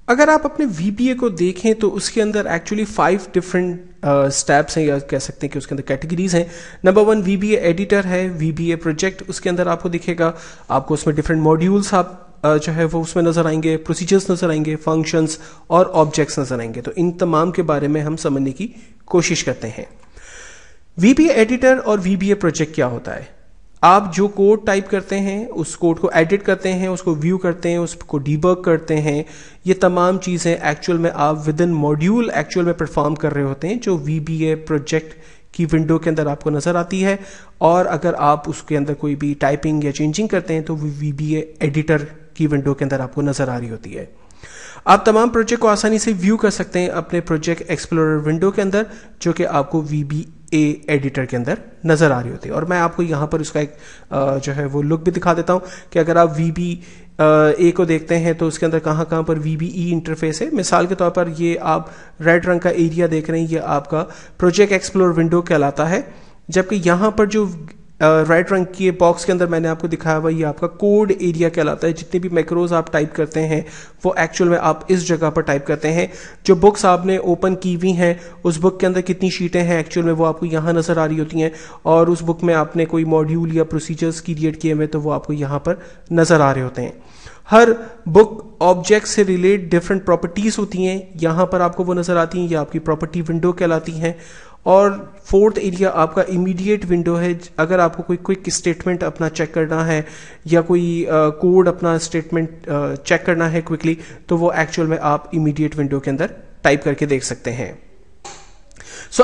अगर आप अपने VBA को देखें तो उसके अंदर एक्चुअली 5 डिफरेंट स्टेप्स हैं, या कह सकते हैं कि उसके अंदर कैटेगरीज हैं। नंबर 1 VBA एडिटर है, VBA प्रोजेक्ट, उसके अंदर आपको दिखेगा, आपको उसमें डिफरेंट मॉड्यूल्स आप जो है वो उसमें नजर आएंगे, प्रोसीजर्स नजर आएंगे, फंक्शंस और ऑब्जेक्ट्स नजर आएंगे। तो इन तमाम के बारे में हम समझने की कोशिश करते हैं। VBA एडिटर और VBA प्रोजेक्ट क्या होता है? आप जो कोड टाइप करते हैं, उस कोड को एडिट करते हैं, उसको व्यू करते हैं, उसको डीबग करते हैं, ये तमाम चीज़ें एक्चुअल में आप विद इन मॉड्यूल एक्चुअल में परफॉर्म कर रहे होते हैं, जो VBA प्रोजेक्ट की विंडो के अंदर आपको नजर आती है। और अगर आप उसके अंदर कोई भी टाइपिंग या चेंजिंग करते हैं तो VBA एडिटर की विंडो के अंदर आपको नजर आ रही होती है। आप तमाम प्रोजेक्ट को आसानी से व्यू कर सकते हैं अपने प्रोजेक्ट एक्सप्लोरर विंडो के अंदर, जो कि आपको VBA एडिटर के अंदर नजर आ रही होती है। और मैं आपको यहाँ पर उसका एक जो है वो लुक भी दिखा देता हूँ कि अगर आप VBA को देखते हैं तो उसके अंदर कहाँ कहाँ पर VBE इंटरफेस है। मिसाल के तौर पर ये आप रेड रंग का एरिया देख रहे हैं, ये आपका प्रोजेक्ट एक्सप्लोरर विंडो कहलाता है, जबकि यहाँ पर जो राइट रंग की बॉक्स के अंदर मैंने आपको दिखाया हुआ ये आपका कोड एरिया कहलाता है। जितने भी मैक्रोज आप टाइप करते हैं वो एक्चुअल में आप इस जगह पर टाइप करते हैं। जो बुक्स आपने ओपन की हुई हैं, उस बुक के अंदर कितनी शीटें हैं एक्चुअल में वो आपको यहाँ नजर आ रही होती हैं, और उस बुक में आपने कोई मॉड्यूल या प्रोसीजर्स क्रिएट किए हुए तो वो आपको यहाँ पर नजर आ रहे होते हैं। हर बुक ऑब्जेक्ट से रिलेट डिफरेंट प्रॉपर्टीज होती हैं, यहाँ पर आपको वो नजर आती हैं, ये आपकी प्रॉपर्टी विंडो कहलाती हैं। और फोर्थ एरिया आपका इमीडिएट विंडो है। अगर आपको कोई क्विक स्टेटमेंट अपना चेक करना है या कोई कोड अपना स्टेटमेंट चेक करना है क्विकली, तो वो एक्चुअल में आप इमीडिएट विंडो के अंदर टाइप करके देख सकते हैं।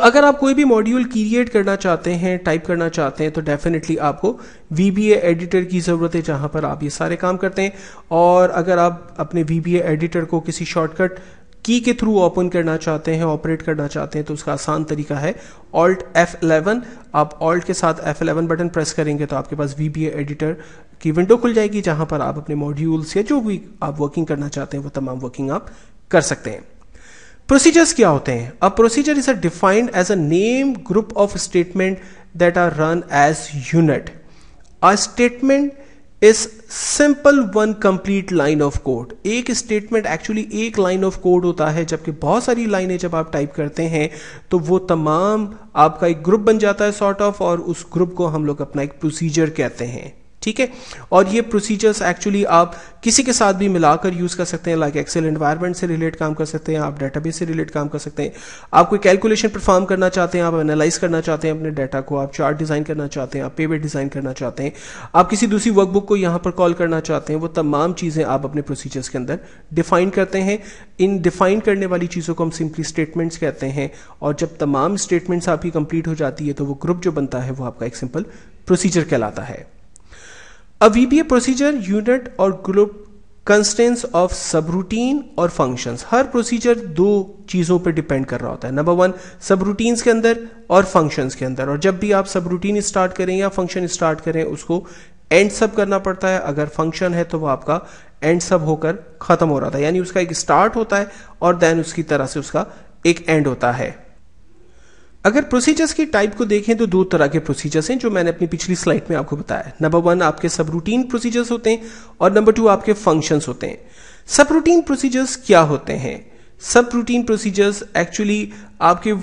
अगर आप कोई भी मॉड्यूल क्रिएट करना चाहते हैं, टाइप करना चाहते हैं, तो डेफिनेटली आपको VBA एडिटर की ज़रूरत है, जहां पर आप ये सारे काम करते हैं। और अगर आप अपने VBA एडिटर को किसी शॉर्टकट की के थ्रू ओपन करना चाहते हैं, ऑपरेट करना चाहते हैं, तो उसका आसान तरीका है Alt F11। आप Alt के साथ F11 बटन प्रेस करेंगे तो आपके पास VBA एडिटर की विंडो खुल जाएगी, जहां पर आप अपने मॉड्यूल्स या जो भी आप वर्किंग करना चाहते हैं वो तमाम वर्किंग आप कर सकते हैं। प्रोसीजर्स क्या होते हैं? A procedure is defined as a name group of statement that are run as unit. A statement is simple one complete line of code. एक स्टेटमेंट एक्चुअली एक लाइन ऑफ कोड होता है, जबकि बहुत सारी लाइनें जब आप टाइप करते हैं तो वो तमाम आपका एक ग्रुप बन जाता है सॉर्ट ऑफ, और उस ग्रुप को हम लोग अपना एक प्रोसीजर कहते हैं। ठीक है, और ये प्रोसीजर्स एक्चुअली आप किसी के साथ भी मिलाकर यूज कर सकते हैं, लाइक एक्सेल एनवायरनमेंट से रिलेट काम कर सकते हैं, आप डेटाबेस से रिलेट काम कर सकते हैं, आप कोई कैलकुलेशन परफॉर्म करना चाहते हैं, आप एनालाइज करना चाहते हैं अपने डाटा को, आप चार्ट डिजाइन करना चाहते हैं, आप पेपर डिजाइन करना चाहते हैं, आप किसी दूसरी वर्कबुक को यहाँ पर कॉल करना चाहते हैं, वो तमाम चीजें आप अपने प्रोसीजर्स के अंदर डिफाइन करते हैं। इन डिफाइन करने वाली चीजों को हम सिंपली स्टेटमेंट्स कहते हैं, और जब तमाम स्टेटमेंट्स आपकी कंप्लीट हो जाती है तो वो ग्रुप जो बनता है वो आपका एक सिंपल प्रोसीजर कहलाता है। A VBA प्रोसीजर यूनिट और ग्रुप कंस्टेंट्स ऑफ सबरूटीन और फंक्शंस। हर प्रोसीजर दो चीजों पर डिपेंड कर रहा होता है। नंबर 1 सबरूटीन्स के अंदर और फंक्शंस के अंदर। और जब भी आप सबरूटीन स्टार्ट करें या फंक्शन स्टार्ट करें, उसको एंड सब करना पड़ता है। अगर फंक्शन है तो वो आपका एंड सब होकर खत्म हो रहा था, यानी उसका एक स्टार्ट होता है और देन उसकी तरह से उसका एक एंड होता है। अगर प्रोसीजर्स की टाइप को देखें तो दो तरह के प्रोसीजर्स हैं, जो मैंने अपनी पिछली स्लाइड में आपको बताया। नंबर 1 आपके सबरूटीन प्रोसीजर्स होते हैं और नंबर 2 आपके फंक्शंस होते हैं। सबरूटीन प्रोसीजर्स क्या होते हैं? सबरूटीन प्रोसीजर्स एक्चुअली आपके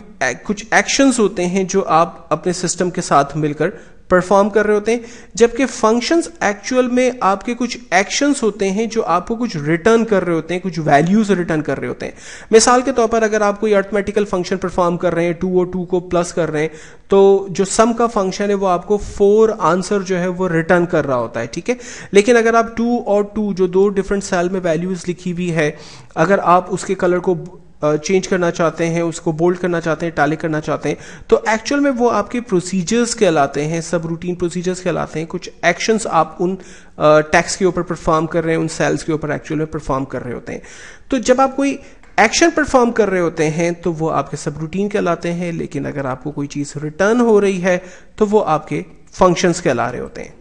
कुछ एक्शंस होते हैं जो आप अपने सिस्टम के साथ मिलकर परफॉर्म कर रहे होते हैं, जबकि फंक्शंस एक्चुअल में आपके कुछ एक्शंस होते हैं जो आपको कुछ रिटर्न कर रहे होते हैं, कुछ वैल्यूज रिटर्न कर रहे होते हैं। मिसाल के तौर पर अगर आप कोई अरिथमेटिकल फंक्शन परफॉर्म कर रहे हैं, 2 और 2 को प्लस कर रहे हैं, तो जो सम का फंक्शन है वो आपको 4 आंसर जो है वो रिटर्न कर रहा होता है। ठीक है, लेकिन अगर आप 2 और 2 जो दो डिफरेंट सेल में वैल्यूज लिखी हुई है, अगर आप उसके कलर को चेंज करना चाहते हैं, उसको बोल्ड करना चाहते हैं, टैली करना चाहते हैं, तो एक्चुअल में वो आपके प्रोसीजर्स कहलाते हैं, सब रूटीन प्रोसीजर्स कहलाते हैं। कुछ एक्शंस आप उन टेक्स्ट के ऊपर परफॉर्म कर रहे हैं, उन सेल्स के ऊपर एक्चुअल में परफॉर्म कर रहे होते हैं। तो जब आप कोई एक्शन परफॉर्म कर रहे होते हैं तो वो आपके सब रूटीन कहलाते हैं, लेकिन अगर आपको कोई चीज रिटर्न हो रही है तो वो आपके फंक्शंस कहला रहे होते हैं।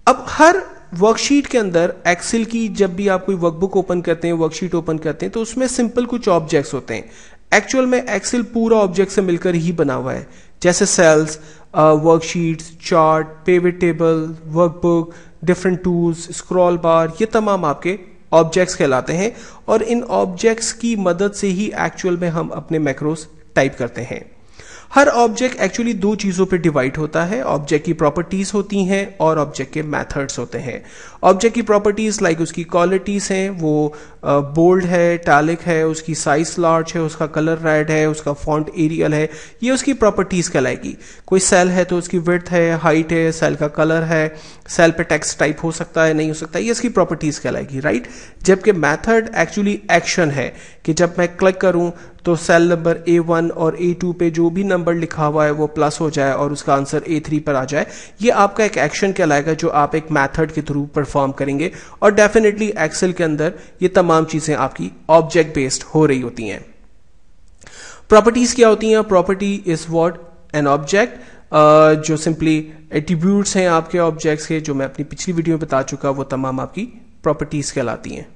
अब हर वर्कशीट के अंदर एक्सेल की जब भी आप कोई वर्कबुक ओपन करते हैं, वर्कशीट ओपन करते हैं, तो उसमें सिंपल कुछ ऑब्जेक्ट्स होते हैं। एक्चुअल में एक्सेल पूरा ऑब्जेक्ट से मिलकर ही बना हुआ है, जैसे cells, worksheets, chart, pivot table, workbook, different tools, scroll bar, ये तमाम आपके ऑब्जेक्ट्स कहलाते हैं और इन ऑब्जेक्ट्स की मदद से ही एक्चुअल में हम अपने मैक्रोस टाइप करते हैं। हर ऑब्जेक्ट एक्चुअली दो चीज़ों पे डिवाइड होता है, ऑब्जेक्ट की प्रॉपर्टीज होती हैं और ऑब्जेक्ट के मेथड्स होते हैं। ऑब्जेक्ट की प्रॉपर्टीज लाइक उसकी क्वालिटीज हैं, वो बोल्ड है, टैलिक है, उसकी साइज लार्ज है, उसका कलर रेड है, उसका फॉन्ट एरियल है, ये उसकी प्रॉपर्टीज कहलाएगी। कोई सेल है तो उसकी विड्थ है, हाइट है, सेल का कलर है, सेल पे टेक्स्ट टाइप हो सकता है, नहीं हो सकता, ये इसकी प्रॉपर्टीज कहलाएगी, राइट। जबकि मेथड एक्चुअली एक्शन है कि जब मैं क्लिक करूं तो सेल नंबर A1 और A2 पे जो भी नंबर लिखा हुआ है वो प्लस हो जाए और उसका आंसर A3 पर आ जाए। ये आपका एक एक्शन कहलाएगा जो आप एक मेथड के थ्रू परफॉर्म करेंगे और डेफिनेटली एक्सेल के अंदर ये तमाम चीजें आपकी ऑब्जेक्ट बेस्ड हो रही होती हैं। प्रॉपर्टीज क्या होती हैं? Property is what? An object. जो सिंपली एट्रीब्यूट्स हैं आपके ऑब्जेक्ट्स के, जो मैं अपनी पिछली वीडियो में बता चुका, वो तमाम आपकी प्रॉपर्टीज कहलाती हैं।